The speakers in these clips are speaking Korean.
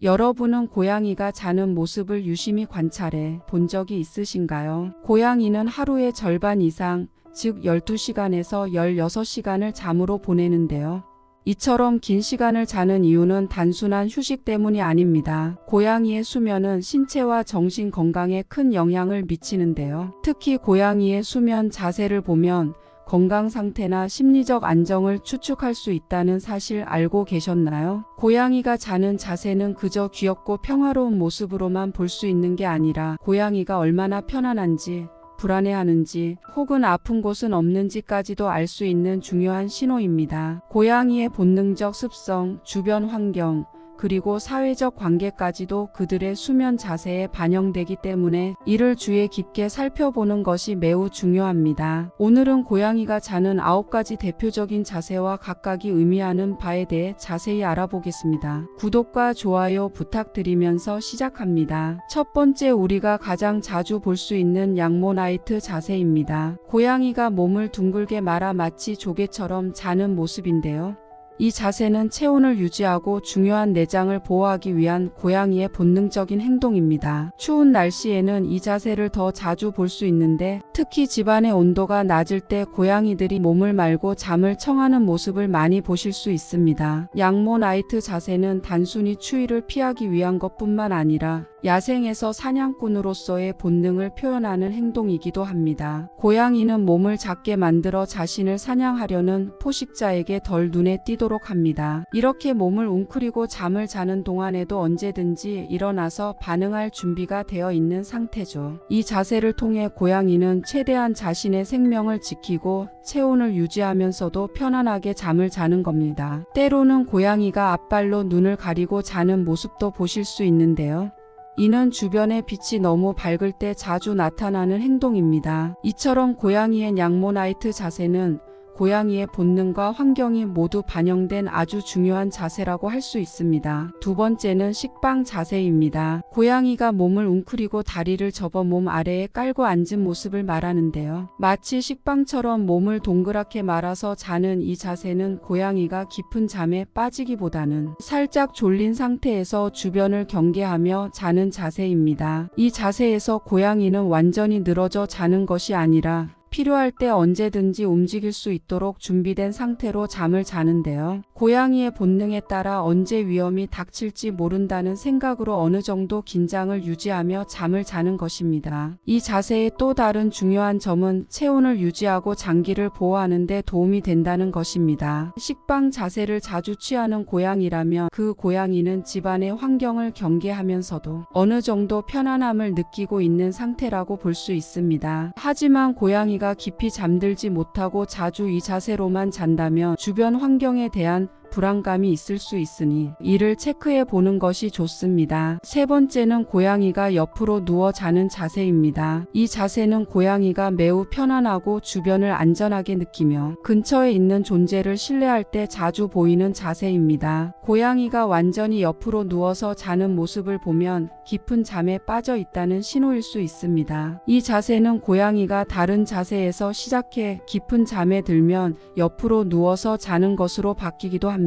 여러분은 고양이가 자는 모습을 유심히 관찰해 본 적이 있으신가요? 고양이는 하루의 절반 이상, 즉 12시간에서 16시간을 잠으로 보내는데요. 이처럼 긴 시간을 자는 이유는 단순한 휴식 때문이 아닙니다. 고양이의 수면은 신체와 정신 건강에 큰 영향을 미치는데요. 특히 고양이의 수면 자세를 보면 건강 상태나 심리적 안정을 추측할 수 있다는 사실 알고 계셨나요? 고양이가 자는 자세는 그저 귀엽고 평화로운 모습으로만 볼 수 있는 게 아니라 고양이가 얼마나 편안한지, 불안해하는지 혹은 아픈 곳은 없는지까지도 알 수 있는 중요한 신호입니다. 고양이의 본능적 습성, 주변 환경, 그리고 사회적 관계까지도 그들의 수면 자세에 반영되기 때문에 이를 주의 깊게 살펴보는 것이 매우 중요합니다. 오늘은 고양이가 자는 9가지 대표적인 자세와 각각이 의미하는 바에 대해 자세히 알아보겠습니다. 구독과 좋아요 부탁드리면서 시작합니다. 첫 번째, 우리가 가장 자주 볼 수 있는 양모나이트 자세입니다. 고양이가 몸을 둥글게 말아 마치 조개처럼 자는 모습인데요. 이 자세는 체온을 유지하고 중요한 내장을 보호하기 위한 고양이의 본능적인 행동입니다. 추운 날씨에는 이 자세를 더 자주 볼 수 있는데, 특히 집안의 온도가 낮을 때 고양이들이 몸을 말고 잠을 청하는 모습을 많이 보실 수 있습니다. 양모나이트 자세는 단순히 추위를 피하기 위한 것뿐만 아니라 야생에서 사냥꾼으로서의 본능을 표현하는 행동이기도 합니다. 고양이는 몸을 작게 만들어 자신을 사냥하려는 포식자에게 덜 눈에 띄도록 합니다. 이렇게 몸을 웅크리고 잠을 자는 동안에도 언제든지 일어나서 반응할 준비가 되어 있는 상태죠. 이 자세를 통해 고양이는 최대한 자신의 생명을 지키고 체온을 유지하면서도 편안하게 잠을 자는 겁니다. 때로는 고양이가 앞발로 눈을 가리고 자는 모습도 보실 수 있는데요. 이는 주변의 빛이 너무 밝을 때 자주 나타나는 행동입니다. 이처럼 고양이의 양모나이트 자세는 고양이의 본능과 환경이 모두 반영된 아주 중요한 자세라고 할 수 있습니다. 두 번째는 식빵 자세입니다. 고양이가 몸을 웅크리고 다리를 접어 몸 아래에 깔고 앉은 모습을 말하는데요. 마치 식빵처럼 몸을 동그랗게 말아서 자는 이 자세는 고양이가 깊은 잠에 빠지기보다는 살짝 졸린 상태에서 주변을 경계하며 자는 자세입니다. 이 자세에서 고양이는 완전히 늘어져 자는 것이 아니라 필요할 때 언제든지 움직일 수 있도록 준비된 상태로 잠을 자는데요. 고양이의 본능에 따라 언제 위험이 닥칠지 모른다는 생각으로 어느 정도 긴장을 유지하며 잠을 자는 것입니다. 이 자세의 또 다른 중요한 점은 체온을 유지하고 장기를 보호하는 데 도움이 된다는 것입니다. 식빵 자세를 자주 취하는 고양이라면 그 고양이는 집안의 환경을 경계하면서도 어느 정도 편안함을 느끼고 있는 상태라고 볼 수 있습니다. 하지만 고양이가 깊이 잠들지 못하고 자주 이 자세로만 잔다면 주변 환경에 대한 불안감이 있을 수 있으니 이를 체크해 보는 것이 좋습니다. 세 번째는 고양이가 옆으로 누워 자는 자세입니다. 이 자세는 고양이가 매우 편안하고 주변을 안전하게 느끼며 근처에 있는 존재를 신뢰할 때 자주 보이는 자세입니다. 고양이가 완전히 옆으로 누워서 자는 모습을 보면 깊은 잠에 빠져 있다는 신호일 수 있습니다. 이 자세는 고양이가 다른 자세에서 시작해 깊은 잠에 들면 옆으로 누워서 자는 것으로 바뀌기도 합니다.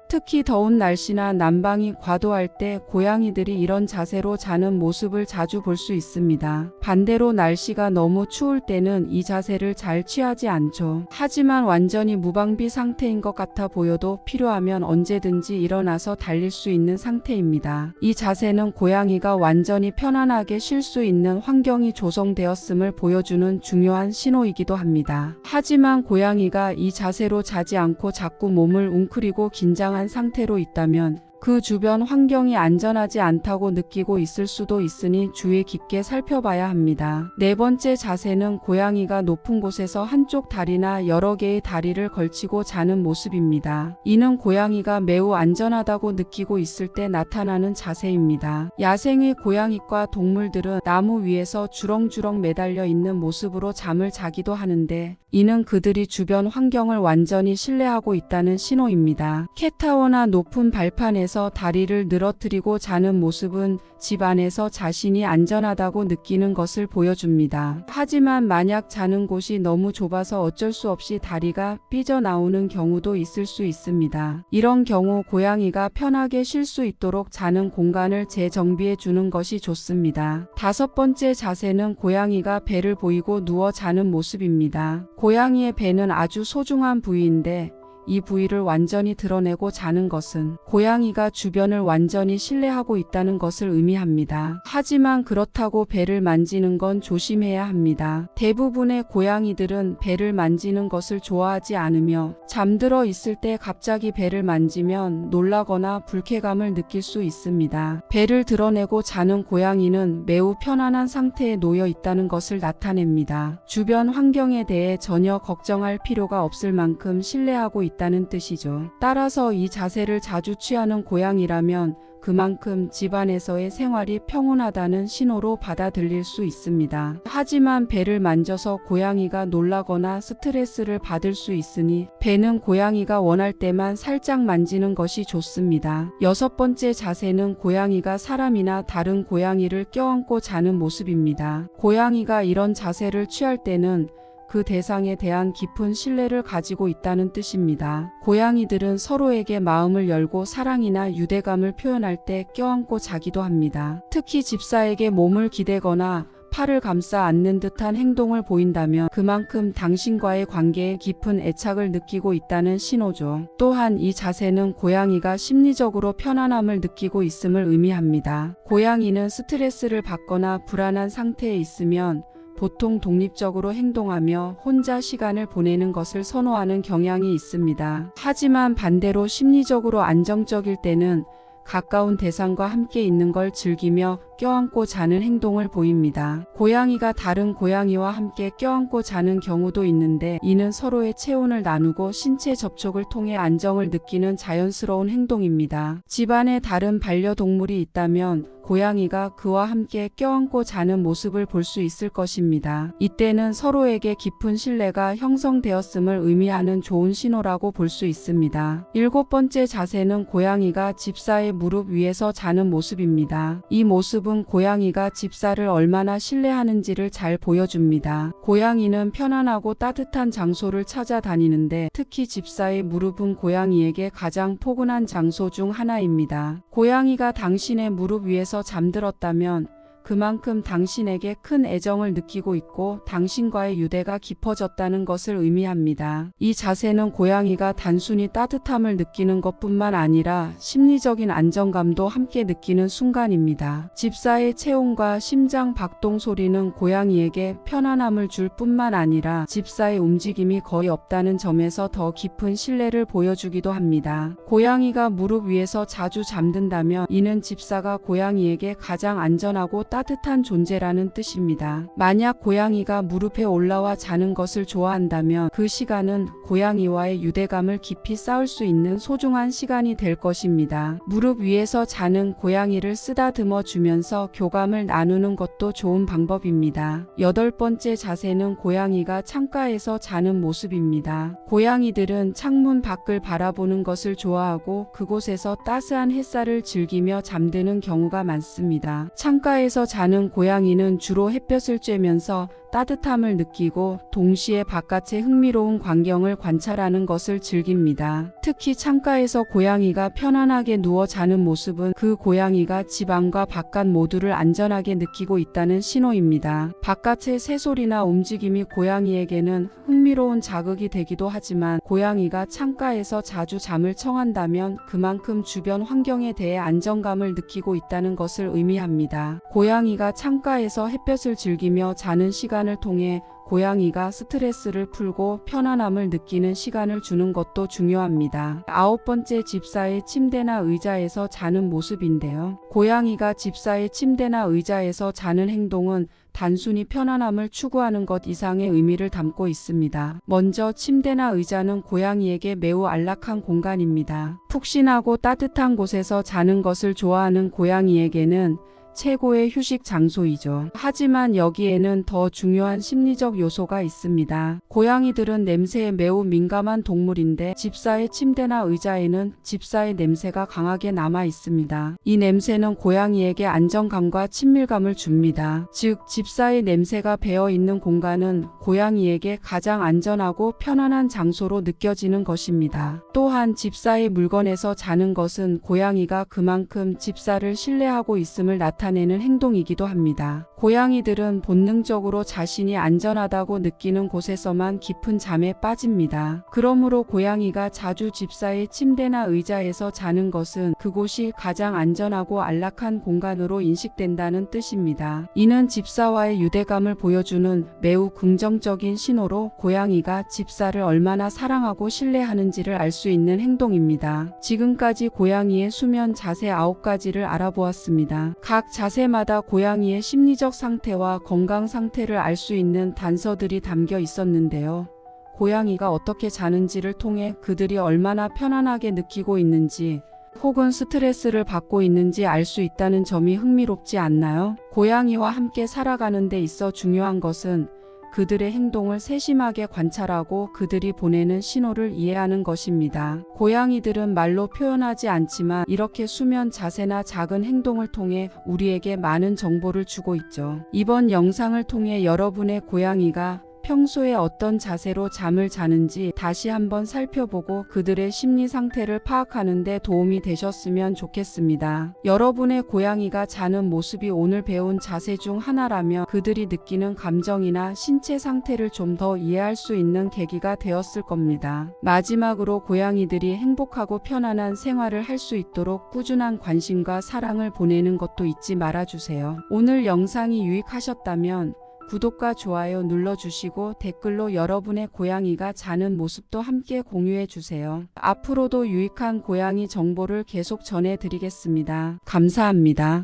특히 더운 날씨나 난방이 과도할 때 고양이들이 이런 자세로 자는 모습을 자주 볼 수 있습니다. 반대로 날씨가 너무 추울 때는 이 자세를 잘 취하지 않죠. 하지만 완전히 무방비 상태인 것 같아 보여도 필요하면 언제든지 일어나서 달릴 수 있는 상태입니다. 이 자세는 고양이가 완전히 편안하게 쉴 수 있는 환경이 조성되었음을 보여주는 중요한 신호이기도 합니다. 하지만 고양이가 이 자세로 자지 않고 자꾸 몸을 웅크리고 긴장한 상태로 있다면 그 주변 환경이 안전하지 않다고 느끼고 있을 수도 있으니 주의 깊게 살펴봐야 합니다. 네 번째 자세는 고양이가 높은 곳에서 한쪽 다리나 여러 개의 다리를 걸치고 자는 모습입니다. 이는 고양이가 매우 안전하다고 느끼고 있을 때 나타나는 자세입니다. 야생의 고양이과 동물들은 나무 위에서 주렁주렁 매달려 있는 모습으로 잠을 자기도 하는데 이는 그들이 주변 환경을 완전히 신뢰하고 있다는 신호입니다. 캣타워나 높은 발판에서 안에서 다리를 늘어뜨리고 자는 모습은 집 안에서 자신이 안전하다고 느끼는 것을 보여줍니다. 하지만 만약 자는 곳이 너무 좁아서 어쩔 수 없이 다리가 삐져나오는 경우도 있을 수 있습니다. 이런 경우 고양이가 편하게 쉴 수 있도록 자는 공간을 재정비해 주는 것이 좋습니다. 5번째 자세는 고양이가 배를 보이고 누워 자는 모습입니다. 고양이의 배는 아주 소중한 부위인데 이 부위를 완전히 드러내고 자는 것은 고양이가 주변을 완전히 신뢰하고 있다는 것을 의미합니다. 하지만 그렇다고 배를 만지는 건 조심해야 합니다. 대부분의 고양이들은 배를 만지는 것을 좋아하지 않으며 잠들어 있을 때 갑자기 배를 만지면 놀라거나 불쾌감을 느낄 수 있습니다. 배를 드러내고 자는 고양이는 매우 편안한 상태에 놓여 있다는 것을 나타냅니다. 주변 환경에 대해 전혀 걱정할 필요가 없을 만큼 신뢰하고 있다는 뜻이죠. 따라서 이 자세를 자주 취하는 고양이라면 그만큼 집안에서의 생활이 평온하다는 신호로 받아들일 수 있습니다. 하지만 배를 만져서 고양이가 놀라거나 스트레스를 받을 수 있으니 배는 고양이가 원할 때만 살짝 만지는 것이 좋습니다. 6번째 자세는 고양이가 사람이나 다른 고양이를 껴안고 자는 모습입니다. 고양이가 이런 자세를 취할 때는 그 대상에 대한 깊은 신뢰를 가지고 있다는 뜻입니다. 고양이들은 서로에게 마음을 열고 사랑이나 유대감을 표현할 때 껴안고 자기도 합니다. 특히 집사에게 몸을 기대거나 팔을 감싸 안는 듯한 행동을 보인다면 그만큼 당신과의 관계에 깊은 애착을 느끼고 있다는 신호죠. 또한 이 자세는 고양이가 심리적으로 편안함을 느끼고 있음을 의미합니다. 고양이는 스트레스를 받거나 불안한 상태에 있으면 보통 독립적으로 행동하며 혼자 시간을 보내는 것을 선호하는 경향이 있습니다. 하지만 반대로 심리적으로 안정적일 때는 가까운 대상과 함께 있는 걸 즐기며 껴안고 자는 행동을 보입니다. 고양이가 다른 고양이와 함께 껴안고 자는 경우도 있는데 이는 서로의 체온을 나누고 신체 접촉을 통해 안정을 느끼는 자연스러운 행동입니다. 집안에 다른 반려동물이 있다면 고양이가 그와 함께 껴안고 자는 모습을 볼 수 있을 것입니다. 이때는 서로에게 깊은 신뢰가 형성되었음을 의미하는 좋은 신호라고 볼 수 있습니다. 7번째 자세는 고양이가 집사의 무릎 위에서 자는 모습입니다. 이 모습은 고양이가 집사를 얼마나 신뢰하는지를 잘 보여줍니다. 고양이는 편안하고 따뜻한 장소를 찾아다니는데 특히 집사의 무릎은 고양이에게 가장 포근한 장소 중 하나입니다. 고양이가 당신의 무릎 위에서 잠들었다면 그만큼 당신에게 큰 애정을 느끼고 있고 당신과의 유대가 깊어졌다는 것을 의미합니다. 이 자세는 고양이가 단순히 따뜻함을 느끼는 것뿐만 아니라 심리적인 안정감도 함께 느끼는 순간입니다. 집사의 체온과 심장 박동 소리는 고양이에게 편안함을 줄 뿐만 아니라 집사의 움직임이 거의 없다는 점에서 더 깊은 신뢰를 보여주기도 합니다. 고양이가 무릎 위에서 자주 잠든다면 이는 집사가 고양이에게 가장 안전하고 따뜻한 존재라는 뜻입니다. 만약 고양이가 무릎에 올라와 자는 것을 좋아한다면 그 시간은 고양이와의 유대감을 깊이 쌓을 수 있는 소중한 시간이 될 것입니다. 무릎 위에서 자는 고양이를 쓰다듬어 주면서 교감을 나누는 것도 좋은 방법입니다. 8번째 자세는 고양이가 창가에서 자는 모습입니다. 고양이들은 창문 밖을 바라보는 것을 좋아하고 그곳에서 따스한 햇살을 즐기며 잠드는 경우가 많습니다. 창가에서 자는 고양이는 주로 햇볕을 쬐면서 따뜻함을 느끼고 동시에 바깥의 흥미로운 광경을 관찰하는 것을 즐깁니다. 특히 창가에서 고양이가 편안하게 누워 자는 모습은 그 고양이가 집 안과 바깥 모두를 안전하게 느끼고 있다는 신호입니다. 바깥의 새소리나 움직임이 고양이에게는 흥미로운 자극이 되기도 하지만 고양이가 창가에서 자주 잠을 청한다면 그만큼 주변 환경에 대해 안정감을 느끼고 있다는 것을 의미합니다. 고양이가 창가에서 햇볕을 즐기며 자는 시간을 통해 고양이가 스트레스를 풀고 편안함을 느끼는 시간을 주는 것도 중요합니다. 9번째 집사의 침대나 의자에서 자는 모습인데요. 고양이가 집사의 침대나 의자에서 자는 행동은 단순히 편안함을 추구하는 것 이상의 의미를 담고 있습니다. 먼저 침대나 의자는 고양이에게 매우 안락한 공간입니다. 푹신하고 따뜻한 곳에서 자는 것을 좋아하는 고양이에게는 최고의 휴식 장소이죠. 하지만 여기에는 더 중요한 심리적 요소가 있습니다. 고양이들은 냄새에 매우 민감한 동물인데 집사의 침대나 의자에는 집사의 냄새가 강하게 남아 있습니다. 이 냄새는 고양이에게 안정감과 친밀감을 줍니다. 즉, 집사의 냄새가 배어 있는 공간은 고양이에게 가장 안전하고 편안한 장소로 느껴지는 것입니다. 또한 집사의 물건에서 자는 것은 고양이가 그만큼 집사를 신뢰하고 있음을 나타내는 행동이기도 합니다. 고양이들은 본능적으로 자신이 안전하다고 느끼는 곳에서만 깊은 잠에 빠집니다. 그러므로 고양이가 자주 집사의 침대나 의자에서 자는 것은 그곳이 가장 안전하고 안락한 공간으로 인식된다는 뜻입니다. 이는 집사와의 유대감을 보여주는 매우 긍정적인 신호로 고양이가 집사를 얼마나 사랑하고 신뢰하는지를 알 수 있는 행동입니다. 지금까지 고양이의 수면 자세 9가지를 알아보았습니다. 각 자세마다 고양이의 심리적 상태와 건강 상태를 알 수 있는 단서들이 담겨 있었는데요. 고양이가 어떻게 자는지를 통해 그들이 얼마나 편안하게 느끼고 있는지 혹은 스트레스를 받고 있는지 알 수 있다는 점이 흥미롭지 않나요? 고양이와 함께 살아가는 데 있어 중요한 것은 그들의 행동을 세심하게 관찰하고 그들이 보내는 신호를 이해하는 것입니다. 고양이들은 말로 표현하지 않지만 이렇게 수면 자세나 작은 행동을 통해 우리에게 많은 정보를 주고 있죠. 이번 영상을 통해 여러분의 고양이가 평소에 어떤 자세로 잠을 자는지 다시 한번 살펴보고 그들의 심리 상태를 파악하는 데 도움이 되셨으면 좋겠습니다. 여러분의 고양이가 자는 모습이 오늘 배운 자세 중 하나라면 그들이 느끼는 감정이나 신체 상태를 좀 더 이해할 수 있는 계기가 되었을 겁니다. 마지막으로 고양이들이 행복하고 편안한 생활을 할 수 있도록 꾸준한 관심과 사랑을 보내는 것도 잊지 말아주세요. 오늘 영상이 유익하셨다면 구독과 좋아요 눌러주시고 댓글로 여러분의 고양이가 자는 모습도 함께 공유해주세요. 앞으로도 유익한 고양이 정보를 계속 전해드리겠습니다. 감사합니다.